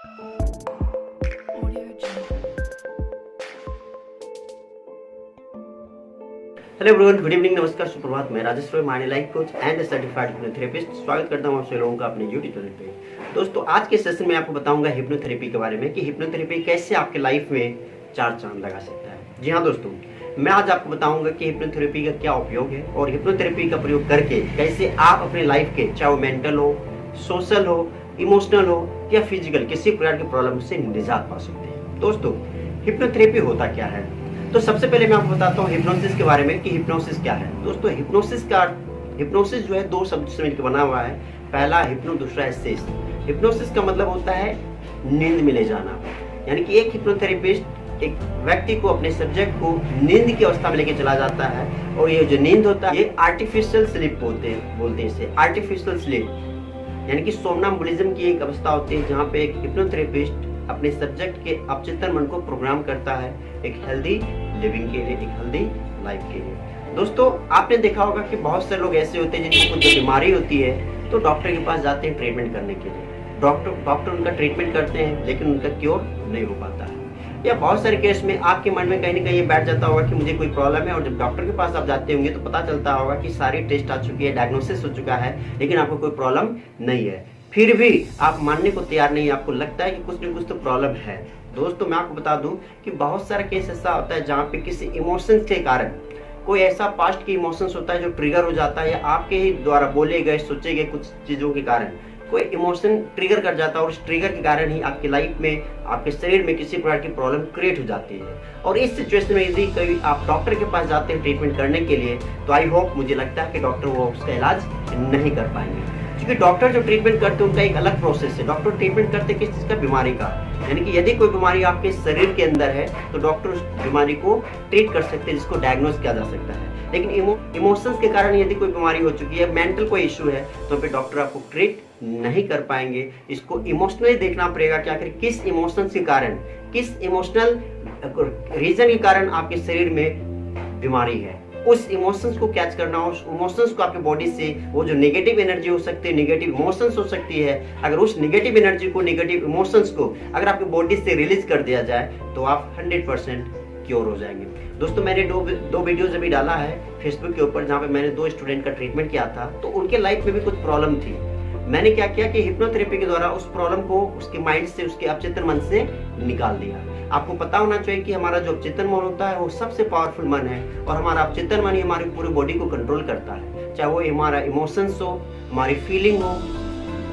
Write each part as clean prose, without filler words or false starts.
Hello everyone, good evening, नमस्कार, सुप्रभात। मैं राजेश रॉय, मानी life coach and certified hypnotherapist. स्वागत करता हूं आप सभी लोगों का अपने यूट्यूब चैनल पे। दोस्तों, आज के सेशन में आपको बताऊंगा हिप्नोथेरेपी के बारे में कि हिप्नोथेरेपी कैसे आपके लाइफ में चार चांद लगा सकता है। जी हाँ दोस्तों, मैं आज आपको बताऊंगा कि हिप्नोथेरेपी का क्या उपयोग है और हिप्नोथेरेपी का प्रयोग करके कैसे आप अपने लाइफ के, चाहे वो मेंटल हो, सोशल हो, इमोशनल हो या फिजिकल, किसी प्रकार की प्रॉब्लम से निजात पा सकते हैं। दोस्तों, हिप्नोथेरेपी होता क्या है? तो सबसे पहले मैं आपको बताता हूँ हिप्नोसिस के बारे में कि हिप्नोसिस क्या है। दोस्तों, हिप्नोसिस जो है दो शब्द से मिलकर बना हुआ है। पहला हिप्नो, दूसरा है सिस। हिप्नोसिस का मतलब होता है नींद में ले जाना, यानी कि एक हिप्नोथेरेपिस्ट एक व्यक्ति को, अपने सब्जेक्ट को नींद की अवस्था में लेके चला जाता है। और ये जो नींद होता है, ये आर्टिफिशियल स्लीप बोलते हैं इसे, आर्टिफिशियल स्लीप, यानी कि सोमनाम्बुलिज्म की एक अवस्था होती है जहाँ पे एक हिप्नोथेरेपिस्ट अपने सब्जेक्ट के अवचेतन मन को प्रोग्राम करता है एक हेल्दी लिविंग के लिए, एक हेल्दी लाइफ के लिए। दोस्तों, आपने देखा होगा कि बहुत से लोग ऐसे होते हैं जिनको कुछ बीमारी होती है तो डॉक्टर के पास जाते हैं ट्रीटमेंट करने के लिए। डॉक्टर उनका ट्रीटमेंट करते हैं लेकिन उनका क्योर नहीं हो पाता है। या बहुत सारे केस में आपके मन में कहीं ना कहीं ये बैठ जाता होगा कि मुझे कोई प्रॉब्लम है, और जब डॉक्टर के पास आप जाते होंगे तो पता चलता होगा कि सारी टेस्ट आ चुकी है, डायग्नोसिस हो चुका है, लेकिन आपको कोई प्रॉब्लम नहीं है। फिर भी आप मानने को तैयार नहीं है, आपको लगता है कि कुछ न कुछ तो प्रॉब्लम है। दोस्तों, मैं आपको बता दूं कि बहुत सारा केस ऐसा होता है जहाँ पे किसी इमोशंस के कारण, कोई ऐसा पास्ट की इमोशंस होता है जो ट्रिगर हो जाता है, या आपके ही द्वारा बोले गए, सोचे गए कुछ चीजों के कारण कोई इमोशन ट्रिगर कर जाता है, और उस ट्रिगर के कारण ही आपकी लाइफ में, आपके शरीर में किसी प्रकार की प्रॉब्लम क्रिएट हो जाती है। और इस सिचुएशन में यदि कभी आप डॉक्टर के पास जाते हैं ट्रीटमेंट करने के लिए, तो आई होप, मुझे लगता है कि डॉक्टर वो उसका इलाज नहीं कर पाएंगे, क्योंकि डॉक्टर जो ट्रीटमेंट करते हैं उनका एक अलग प्रोसेस है। डॉक्टर ट्रीटमेंट करते किस चीज का? बीमारी का। यानी कि यदि कोई बीमारी आपके शरीर के अंदर है तो डॉक्टर उस बीमारी को ट्रीट कर सकते हैं, जिसको डायग्नोज किया जा सकता है। लेकिन इमोशंस के कारण यदि कोई बीमारी हो चुकी है, मेंटल कोई इशू है, तो फिर डॉक्टर आपको ट्रीट नहीं कर पाएंगे। इसको इमोशनली देखना पड़ेगा कि आखिर किस इमोशंस के कारण, किस इमोशनल रीजन के कारण आपके शरीर में बीमारी है। उस इमोशंस को कैच करना, उस इमोशंस को आपके बॉडी से, वो जो नेगेटिव एनर्जी हो सकती है, नेगेटिव इमोशंस हो सकती है, अगर उस नेगेटिव एनर्जी को, नेगेटिव इमोशंस को अगर आपकी बॉडी से रिलीज कर दिया जाए तो आप 100% क्योर हो जाएंगे। दोस्तों, मैंने दो वीडियोज अभी डाला है फेसबुक के ऊपर, जहाँ पे मैंने 2 स्टूडेंट का ट्रीटमेंट किया था। तो उनके लाइफ में भी कुछ प्रॉब्लम थी। मैंने क्या किया कि हिप्नोथेरेपी के द्वारा उस प्रॉब्लम को उसके माइंड से, उसके अवचेतन मन से निकाल दिया। आपको पता होना चाहिए कि हमारा जो अवचेतन मन होता है वो सबसे पावरफुल मन है, और हमारा अवचेतन मन ही हमारी पूरी बॉडी को कंट्रोल करता है। चाहे वो हमारा इमोशंस हो, हमारी फीलिंग हो,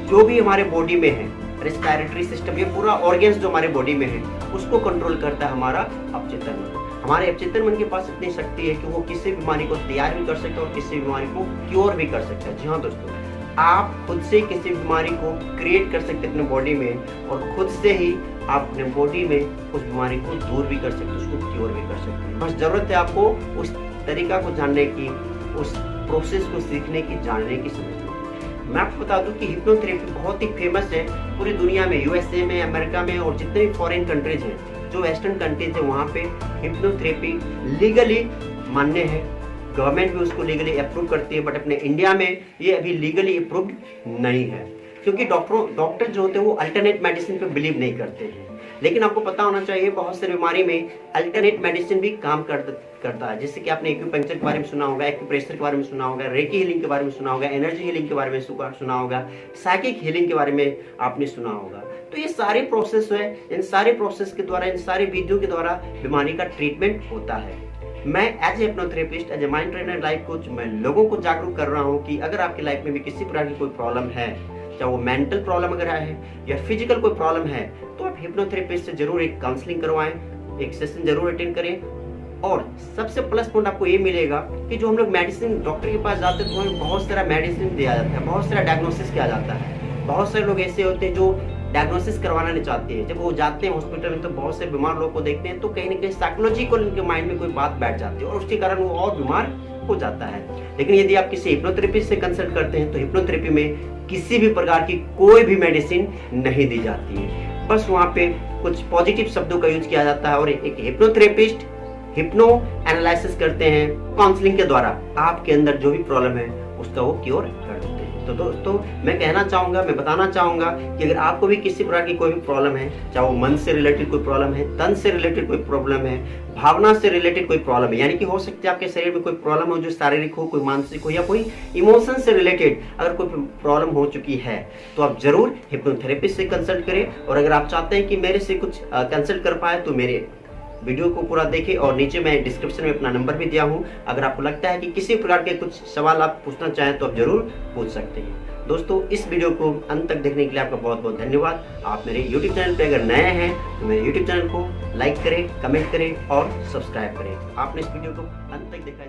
जो भी हमारे बॉडी में है, रेस्पिरेटरी सिस्टम, ये पूरा ऑर्गन्स जो हमारे बॉडी में है, उसको कंट्रोल करता है हमारा अवचेतन मन। हमारे अवचेतन मन के पास इतनी शक्ति है कि वो किसी बीमारी को तैयार भी कर सकता है और किसी बीमारी को क्योर भी कर सकता है। जी हाँ दोस्तों, आप खुद से किसी बीमारी को क्रिएट कर सकते हैं अपने बॉडी में, और खुद से ही आप अपने बॉडी में उस बीमारी को दूर भी कर सकते हैं, उसको क्योर भी कर सकते हैं। बस जरूरत है आपको उस तरीका को जानने की, उस प्रोसेस को सीखने की, जानने की, समझने की। मैं आपको बता दूं कि हिप्नोथेरेपी बहुत ही फेमस है पूरी दुनिया में, यूएसए में, अमेरिका में, और जितने भी फॉरेन कंट्रीज हैं, जो वेस्टर्न कंट्रीज है, वहाँ पे हिप्नोथेरेपी लीगली मान्य है। गवर्नमेंट भी उसको लीगली अप्रूव करती है, बट अपने इंडिया में ये अभी लीगली अप्रूव्ड नहीं है, क्योंकि डॉक्टर जो होते हैं वो अल्टरनेट मेडिसिन पे बिलीव नहीं करते हैं। लेकिन आपको पता होना चाहिए, बहुत सारी बीमारी में अल्टरनेट मेडिसिन भी काम करता है। जैसे कि आपने एक्यूपंक्चर के बारे में सुना होगा, एक्यूप्रेशर के बारे में सुना होगा, रेकी हीलिंग के बारे में सुना होगा, एनर्जी हीलिंग के बारे में सुना होगा, साइकिक हीलिंग के बारे में आपने सुना होगा। तो ये सारे प्रोसेस है, इन सारे प्रोसेस के द्वारा, इन सारी विधियों के द्वारा बीमारी का ट्रीटमेंट होता है। मैं as a hypnotherapist, as a mind trainer, life coach, मैं लोगों को जागरूक कर रहा हूँ कि अगर आपकी लाइफ में भी किसी प्रकार की कोई प्रॉब्लम है, चाहे वो मेंटल प्रॉब्लम अगर है या फिजिकल कोई प्रॉब्लम है, तो आप हिप्नोथेरेपिस्ट से जरूर एक काउंसलिंग करवाएं, एक सेशन जरूर अटेंड करें। और सबसे प्लस पॉइंट आपको ये मिलेगा कि जो हम लोग मेडिसिन, डॉक्टर के पास जाते हैं तो हमें बहुत सारा मेडिसिन दिया जाता है, बहुत सारा डायग्नोसिस किया जाता है। बहुत सारे लोग ऐसे होते हैं जो डायग्नोसिस करवाना नहीं चाहते हैं। जब वो जाते हैं हॉस्पिटल में तो बहुत से बीमार लोग को देखते हैं, तो कहीं ना कहीं साइकोलॉजिकल उनके माइंड में कोई बात बैठ जाती है, और उसके कारण वो और बीमार हो जाता है। लेकिन यदि आप किसी हिप्नोथेरेपिस्ट से कंसल्ट करते हैं तो हिप्नोथेरेपी में किसी भी प्रकार की कोई भी मेडिसिन नहीं दी जाती है, बस वहाँ पे कुछ पॉजिटिव शब्दों का यूज किया जाता है, और एक हिप्नोथेरेपिस्ट हिप्नो एनालिसिस करते हैं काउंसलिंग के द्वारा, आपके अंदर जो भी प्रॉब्लम है उसका वो क्योर कर देते हैं। तो दोस्तों मैं कहना चाहूँगा, मैं बताना चाहूँगा कि अगर आपको भी किसी प्रकार की कोई भी प्रॉब्लम है, चाहे वो मन से रिलेटेड कोई प्रॉब्लम है, तन से रिलेटेड कोई प्रॉब्लम है, भावना से रिलेटेड कोई प्रॉब्लम है, यानी कि हो सकती है आपके शरीर में कोई प्रॉब्लम हो जो शारीरिक हो, कोई मानसिक हो, या कोई इमोशन से रिलेटेड अगर कोई प्रॉब्लम हो चुकी है, तो आप जरूर हिप्नोथेरेपिस्ट से कंसल्ट करें। और अगर आप चाहते हैं कि मेरे से कुछ कंसल्ट कर पाए तो मेरे वीडियो को पूरा देखें, और नीचे मैं डिस्क्रिप्शन में अपना नंबर भी दिया हूँ। अगर आपको लगता है कि किसी प्रकार के कुछ सवाल आप पूछना चाहें तो आप जरूर पूछ सकते हैं। दोस्तों इस वीडियो को अंत तक देखने के लिए आपका बहुत बहुत धन्यवाद। आप मेरे YouTube चैनल पे अगर नए हैं तो मेरे YouTube चैनल को लाइक करें, कमेंट करें और सब्सक्राइब करें। आपने इस वीडियो को अंत तक देखा